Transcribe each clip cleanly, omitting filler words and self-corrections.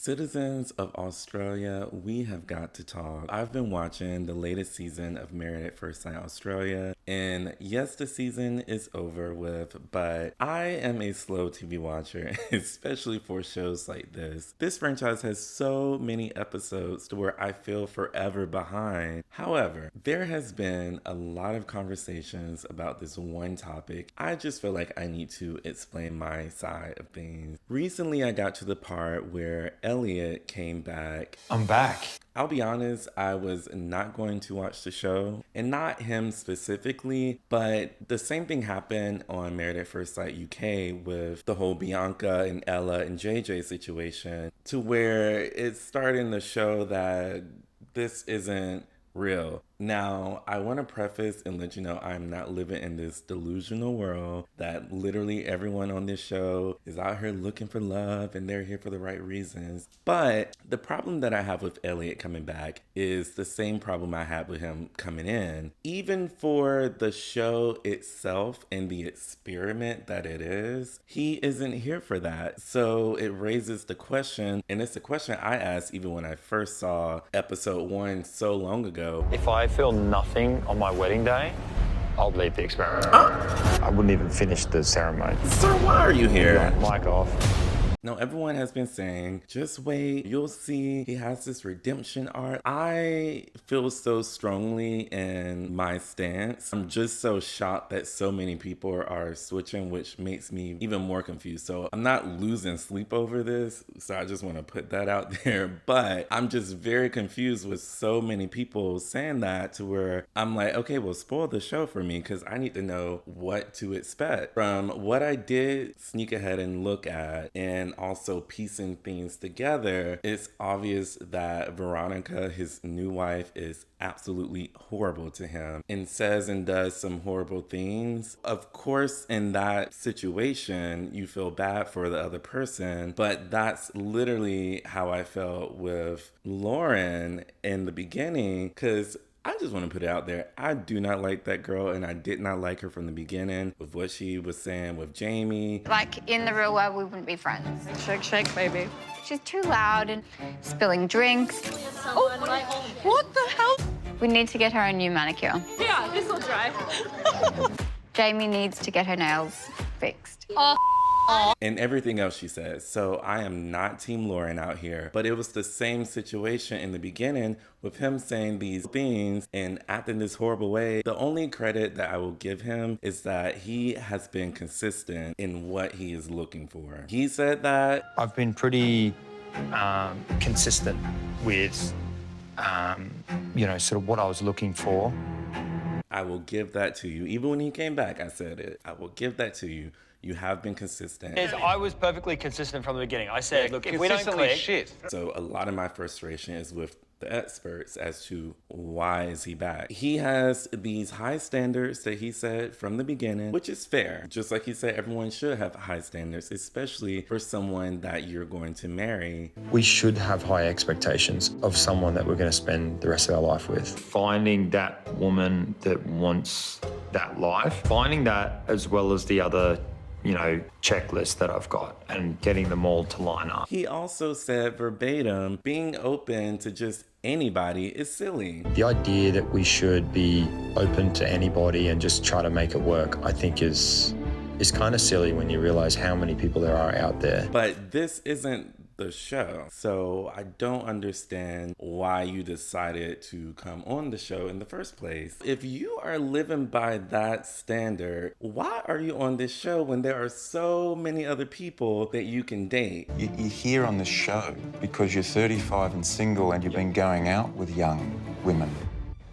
Citizens of Australia, we have got to talk. I've been watching the latest season of Married at First Sight Australia, and yes, the season is over with, but I am a slow TV watcher, especially for shows like this. This franchise has so many episodes to where I feel forever behind. However, there has been a lot of conversations about this one topic. I just feel like I need to explain my side of things. Recently, I got to the part where Eliot came back. I'm back. I'll be honest, I was not going to watch the show, and not him specifically, but the same thing happened on Married at First Sight UK with the whole Bianca and Ella and JJ situation, to where it's starting to show that this isn't real. Now, I want to preface and let you know I'm not living in this delusional world that literally everyone on this show is out here looking for love and they're here for the right reasons. But the problem that I have with Eliot coming back is the same problem I had with him coming in. Even for the show itself and the experiment that it is, he isn't here for that. So it raises the question, and it's a question I asked even when I first saw episode 1 so long ago. If I feel nothing on my wedding day, I'll leave the experiment. I wouldn't even finish the ceremony. Sir, why are you here? Mic off. Now, everyone has been saying, just wait, you'll see he has this redemption arc. I feel so strongly in my stance. I'm just so shocked that so many people are switching, which makes me even more confused. So I'm not losing sleep over this, so I just want to put that out there. But I'm just very confused with so many people saying that, to where I'm like, okay, well, spoil the show for me, because I need to know what to expect. From what I did sneak ahead and look at, and also piecing things together, it's obvious that Veronica, his new wife, is absolutely horrible to him and says and does some horrible things. Of course, in that situation, you feel bad for the other person, but that's literally how I felt with Lauren in the beginning, because I just want to put it out there. I do not like that girl, and I did not like her from the beginning with what she was saying with Jamie. Like, in the real world, we wouldn't be friends. Shake, shake, baby. She's too loud and spilling drinks. Oh, what the hell? We need to get her a new manicure. Yeah, this will dry. Jamie needs to get her nails fixed. And everything else she says. So I am not Team Lauren out here, but it was the same situation in the beginning with him saying these things and acting this horrible way. The only credit that I will give him is that he has been consistent in what he is looking for. He said that I've been pretty consistent with, sort of what I was looking for. I will give that to you. Even when he came back, I said it. I will give that to you. You have been consistent. I was perfectly consistent from the beginning. I said, look, if we don't click... shit. So a lot of my frustration is with the experts as to why is he back. He has these high standards that he said from the beginning, which is fair. Just like he said, everyone should have high standards, especially for someone that you're going to marry. We should have high expectations of someone that we're going to spend the rest of our life with. Finding that woman that wants that life, finding that as well as the other checklist that I've got, and getting them all to line up. He also said verbatim, being open to just anybody is silly. The idea that we should be open to anybody and just try to make it work, I think is kind of silly when you realize how many people there are out there. But this isn't the show, so I don't understand why you decided to come on the show in the first place. If you are living by that standard, why are you on this show when there are so many other people that you can date? You're here on the show because you're 35 and single and you've been going out with young women,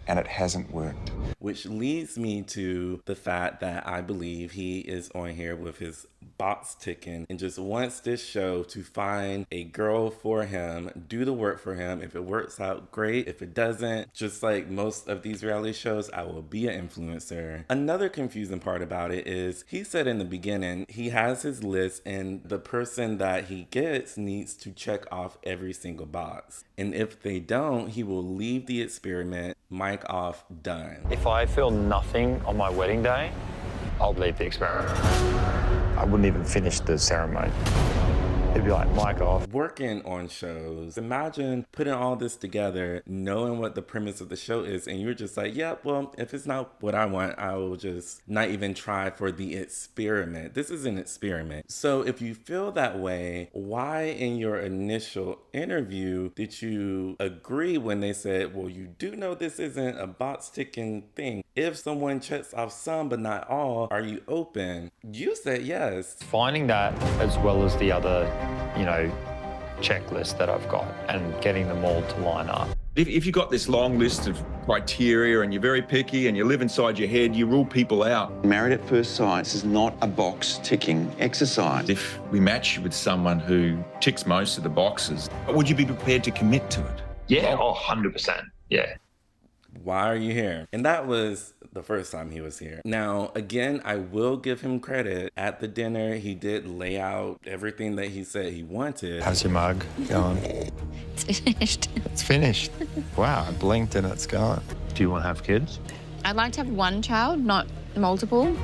and it hasn't worked. Which leads me to the fact that I believe he is on here with his box ticking and just wants this show to find a girl for him, do the work for him. If it works out, great. If it doesn't, just like most of these reality shows, I will be an influencer. Another confusing part about it is he said in the beginning, he has his list and the person that he gets needs to check off every single box. And if they don't, he will leave the experiment, mic off, done. If I feel nothing on my wedding day, I'll leave the experiment. I wouldn't even finish the ceremony. He'd be like, mic off. Working on shows, imagine putting all this together, knowing what the premise of the show is, and you're just like, yeah, well, if it's not what I want, I will just not even try for the experiment. This is an experiment. So if you feel that way, why in your initial interview did you agree when they said, well, you do know this isn't a box ticking thing? If someone checks off some but not all, are you open? You said yes. Finding that as well as the other, checklist that I've got and getting them all to line up. If you've got this long list of criteria and you're very picky and you live inside your head, you rule people out. Married at first sight, this is not a box ticking exercise. If we match you with someone who ticks most of the boxes, would you be prepared to commit to it? Yeah, 100%. Yeah. Why are you here? And that was the first time he was here. Now, again, I will give him credit. At the dinner, he did lay out everything that he said he wanted. How's your mug going? It's finished. It's finished. Wow, I blinked and it's gone. Do you want to have kids? I'd like to have one child, not multiple.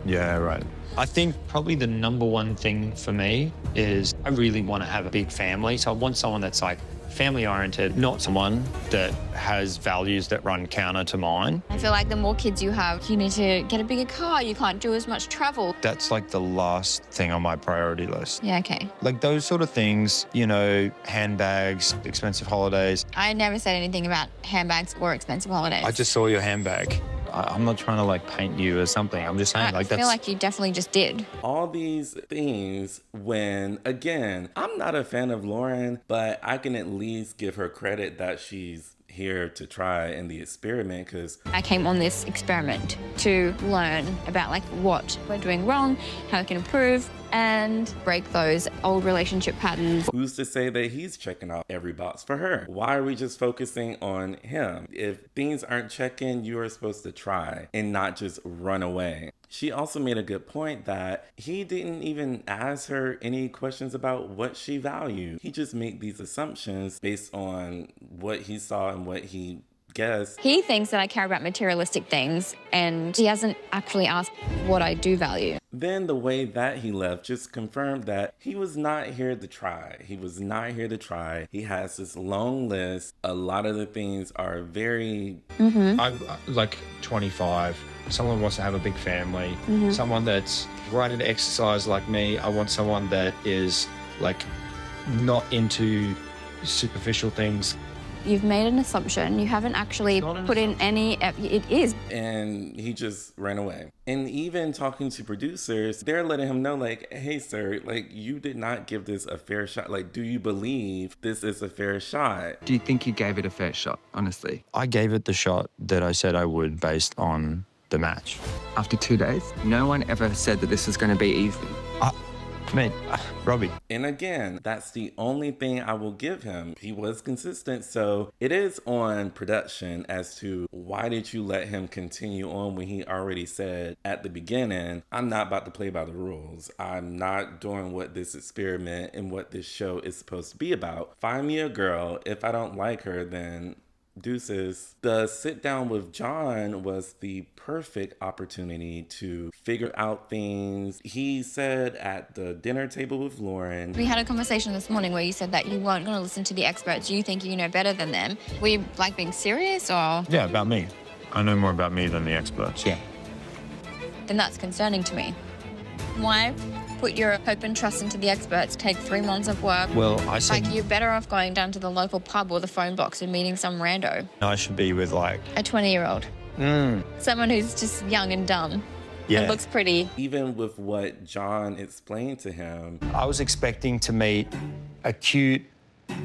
Yeah, right. I think probably the number one thing for me is I really want to have a big family. So I want someone that's like family-oriented, not someone that has values that run counter to mine. I feel like the more kids you have, you need to get a bigger car. You can't do as much travel. That's like the last thing on my priority list. Yeah, okay. Like those sort of things, handbags, expensive holidays. I never said anything about handbags or expensive holidays. I just saw your handbag. I'm not trying to paint you as something. I'm just saying I feel like you definitely just did. All these things when, again, I'm not a fan of Lauren, but I can at least give her credit that she's here to try in the experiment because I came on this experiment to learn about what we're doing wrong, how we can improve, and break those old relationship patterns. who's to say that he's checking off every box for her? Why are we just focusing on him? If things aren't checking, you are supposed to try and not just run away. She also made a good point that he didn't even ask her any questions about what she valued. He just made these assumptions based on what he saw and what he guessed. He thinks that I care about materialistic things, and he hasn't actually asked what I do value. Then the way that he left just confirmed that he was not here to try. He was not here to try. He has this long list. A lot of the things are very... I'm 25. Someone wants to have a big family. Someone that's right into exercise like me. I want someone that is not into superficial things. You've made an assumption. You haven't actually put in any... It is. And he just ran away. And even talking to producers, they're letting him know, hey, sir, you did not give this a fair shot. Do you believe this is a fair shot? Do you think you gave it a fair shot, honestly? I gave it the shot that I said I would based on the match. After 2 days, no one ever said that this was going to be easy. Robbie. And again, that's the only thing I will give him. He was consistent, so it is on production as to why did you let him continue on when he already said at the beginning, I'm not about to play by the rules. I'm not doing what this experiment and what this show is supposed to be about. Find me a girl. If I don't like her, then deuces. The sit down with John was the perfect opportunity to figure out things. He said at the dinner table with Lauren. We had a conversation this morning where you said that you weren't going to listen to the experts. You think you know better than them. Were you being serious or? Yeah, about me. I know more about me than the experts. Yeah. Then that's concerning to me. Why put your hope and trust into the experts, take 3 months of work? Well, I said you're better off going down to the local pub or the phone box and meeting some rando. I should be with A 20-year-old. Someone who's just young and dumb. Yeah. And looks pretty. Even with what John explained to him, I was expecting to meet a cute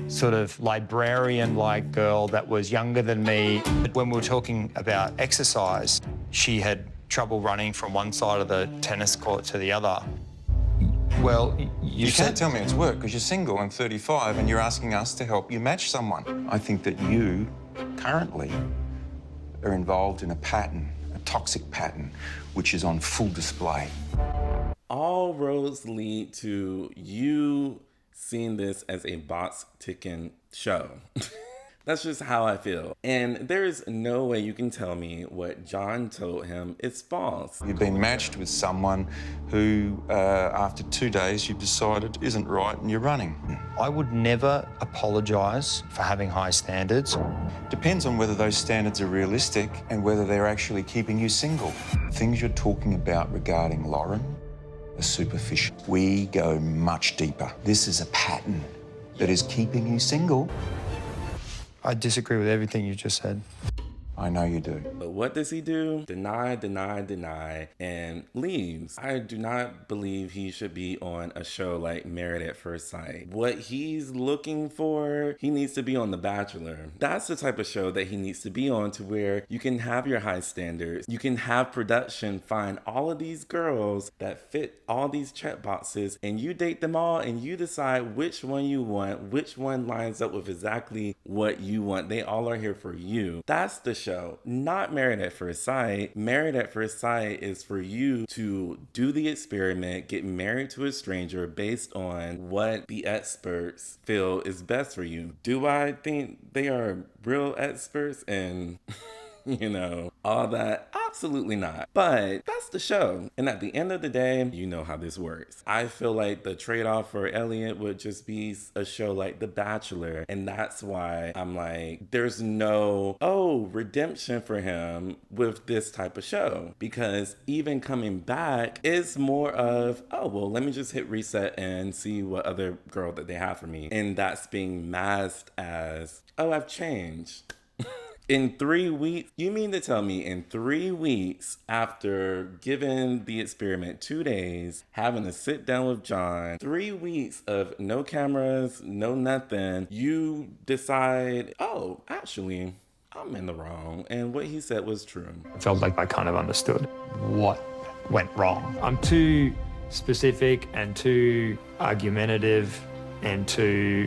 sort of librarian-like girl that was younger than me. But when we were talking about exercise, she had trouble running from one side of the tennis court to the other. Well, You can't tell me it's work because you're single and 35 and you're asking us to help you match someone. I think that you currently are involved in a pattern, a toxic pattern, which is on full display. all roads lead to you seeing this as a box ticking show. That's just how I feel. And there's no way you can tell me what John told him is false. You've been matched with someone who, after 2 days, you've decided isn't right and you're running. I would never apologise for having high standards. Depends on whether those standards are realistic and whether they're actually keeping you single. Things you're talking about regarding Lauren are superficial. We go much deeper. This is a pattern that is keeping you single. I disagree with everything you just said. I know you do. But what does he do? Deny, deny, deny, and leaves. I do not believe he should be on a show like Married at First Sight. What he's looking for, he needs to be on The Bachelor. That's the type of show that he needs to be on, to where you can have your high standards. You can have production find all of these girls that fit all these check boxes, and you date them all and you decide which one you want, which one lines up with exactly what you want. They all are here for you. That's the show, not Married at First Sight. Married at First Sight is for you to do the experiment, get married to a stranger based on what the experts feel is best for you. Do I think they are real experts and you know, all that? Absolutely not. But that's the show. And at the end of the day, you know how this works. I feel like the trade-off for Eliot would just be a show like The Bachelor. And that's why I'm like, there's no, redemption for him with this type of show. Because even coming back is more of, let me just hit reset and see what other girl that they have for me. And that's being masked as, I've changed. In 3 weeks, you mean to tell me in 3 weeks after giving the experiment 2 days, having to sit down with John, 3 weeks of no cameras, no nothing, you decide, actually, I'm in the wrong, and what he said was true. I felt like I kind of understood what went wrong. I'm too specific and too argumentative and too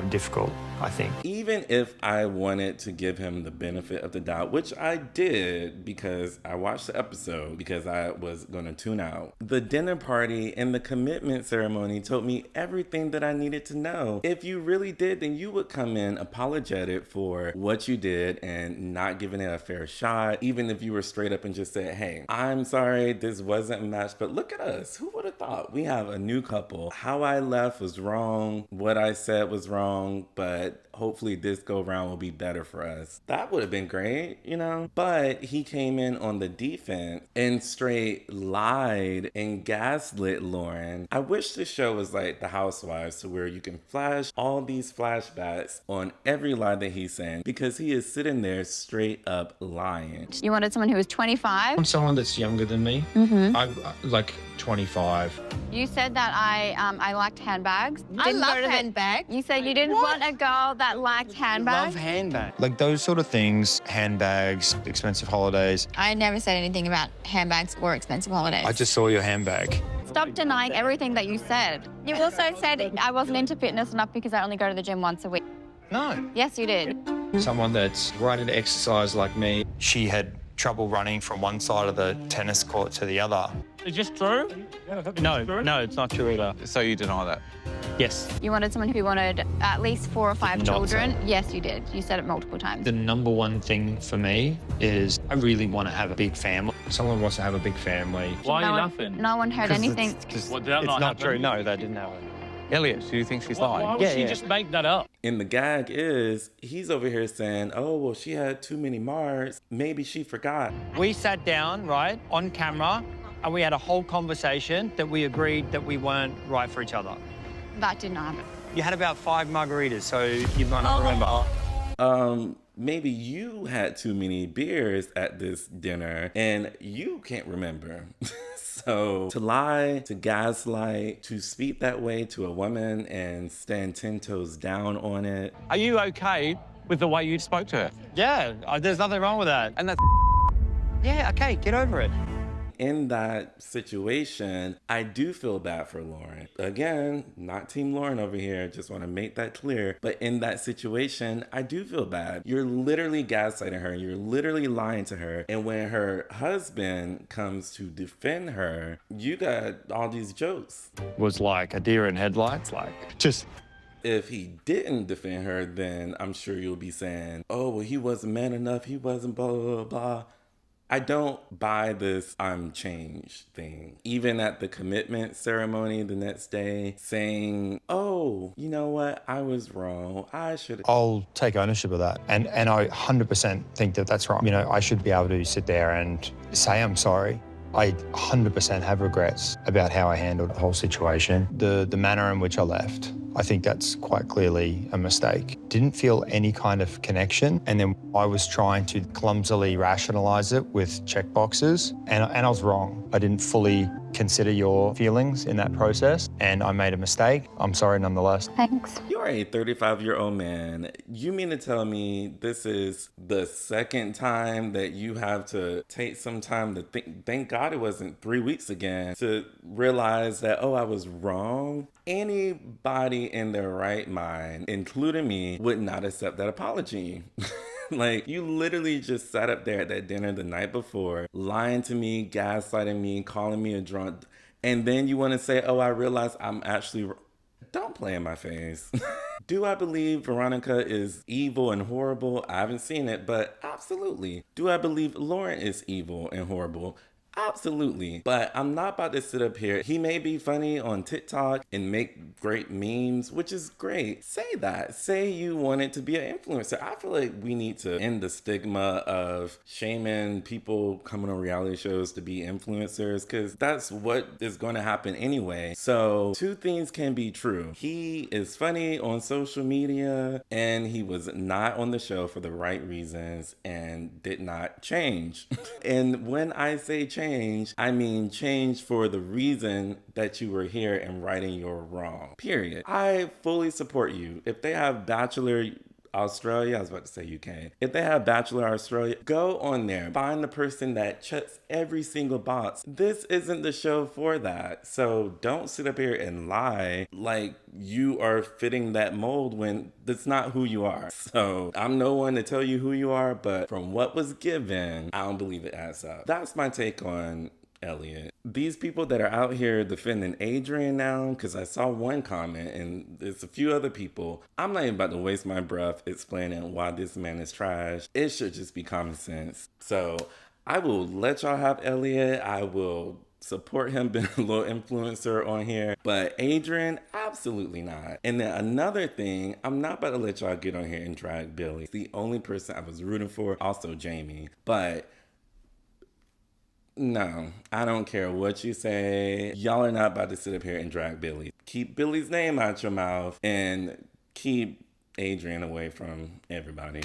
difficult, I think. Even if I wanted to give him the benefit of the doubt, which I did because I watched the episode because I was going to tune out, the dinner party and the commitment ceremony told me everything that I needed to know. If you really did, then you would come in apologetic for what you did and not giving it a fair shot. Even if you were straight up and just said, hey, I'm sorry, this wasn't a match, but look at us. Who would have thought? We have a new couple. How I left was wrong. What I said was wrong, but hopefully this go round will be better for us. That would have been great, you know? But he came in on the defense and straight lied and gaslit Lauren. I wish the show was like The Housewives, to where you can flash all these flashbacks on every lie that he's saying, because he is sitting there straight up lying. You wanted someone who was 25. I'm someone that's younger than me. I'm like 25. You said that I liked handbags. I love handbags. You said you didn't want a girl that liked handbags. Love handbag. Like those sort of things, handbags, expensive holidays. I never said anything about handbags or expensive holidays. I just saw your handbag. Stop denying everything that you said. You also said I wasn't into fitness enough because I only go to the gym once a week. No. Yes, you did. Someone that's right into exercise like me. She had trouble running from one side of the tennis court to the other. Is this true? No, it's not true either. So you deny that? Yes. You wanted someone who wanted at least 4 or 5 Not children. so. Yes, you did. You said it multiple times. The number one thing for me is I really want to have a big family. Someone wants to have a big family. Why are you No one- laughing? No one heard anything. Well, did that not happen? true. No, that didn't happen. Elliot, do you think she's Why lying? would she just make that up? And the gag is, he's over here saying, she had too many Mars. Maybe she forgot. We sat down, right, on camera, and we had a whole conversation that we agreed that we weren't right for each other. That did not happen. You had about 5 margaritas, so you might not remember. Maybe you had too many beers at this dinner and you can't remember. So to lie, to gaslight, to speak that way to a woman and stand 10 toes down on it. Are you okay with the way you spoke to her? Yeah, there's nothing wrong with that. And that's Yeah, okay, get over it. In that situation, I do feel bad for Lauren. Again, not Team Lauren over here, just want to make that clear. But in that situation, I do feel bad. You're literally gaslighting her. You're literally lying to her. And when her husband comes to defend her, you got all these jokes. Was like a deer in headlights, like just if he didn't defend her, then I'm sure you'll be saying, oh, well, he wasn't man enough. He wasn't blah, blah, blah, blah. I don't buy this I'm changed thing. Even at the commitment ceremony the next day, saying, oh, you know what? I was wrong. I should. I'll take ownership of that. And I 100% think that that's wrong. You know, I should be able to sit there and say I'm sorry. I 100% have regrets about how I handled the whole situation. The manner in which I left, I think that's quite clearly a mistake. Didn't feel any kind of connection, and then I was trying to clumsily rationalise it with check boxes, and I was wrong. I didn't fully consider your feelings in that process, and I made a mistake. I'm sorry nonetheless. Thanks. You're a 35-year-old man. You mean to tell me this is the second time that you have to take some time to think? Thank God it wasn't 3 weeks again to realize that, oh, I was wrong. Anybody in their right mind, including me, would not accept that apology. Like, you literally just sat up there at that dinner the night before, lying to me, gaslighting me, calling me a drunk, and then you want to say, oh, I realized I'm actually... Don't play in my face. Do I believe Veronica is evil and horrible? I haven't seen it, but absolutely. Do I believe Lauren is evil and horrible? Absolutely. But I'm not about to sit up here. He may be funny on TikTok and make great memes, which is great. Say that. Say you wanted to be an influencer. I feel like we need to end the stigma of shaming people coming on reality shows to be influencers, because that's what is going to happen anyway. So 2 things can be true. He is funny on social media and he was not on the show for the right reasons and did not change. And when I say change, I mean change for the reason that you were here and righting your wrong. Period. I fully support you. If they have Bachelor Australia, I was about to say UK. If they have Bachelor Australia, go on there. Find the person that checks every single box. This isn't the show for that. So don't sit up here and lie like you are fitting that mold when that's not who you are. So I'm no one to tell you who you are, but from what was given, I don't believe it adds up. That's my take on Eliot. These people that are out here defending Adrian now, because I saw one comment and there's a few other people, I'm not even about to waste my breath explaining why this man is trash. It should just be common sense. So I will let y'all have Eliot. I will support him being a little influencer on here, but Adrian, absolutely not. And then another thing, I'm not about to let y'all get on here and drag Billy. It's the only person I was rooting for, also Jamie, but no, I don't care what you say. Y'all are not about to sit up here and drag Billy. Keep Billy's name out your mouth and keep Adrian away from everybody.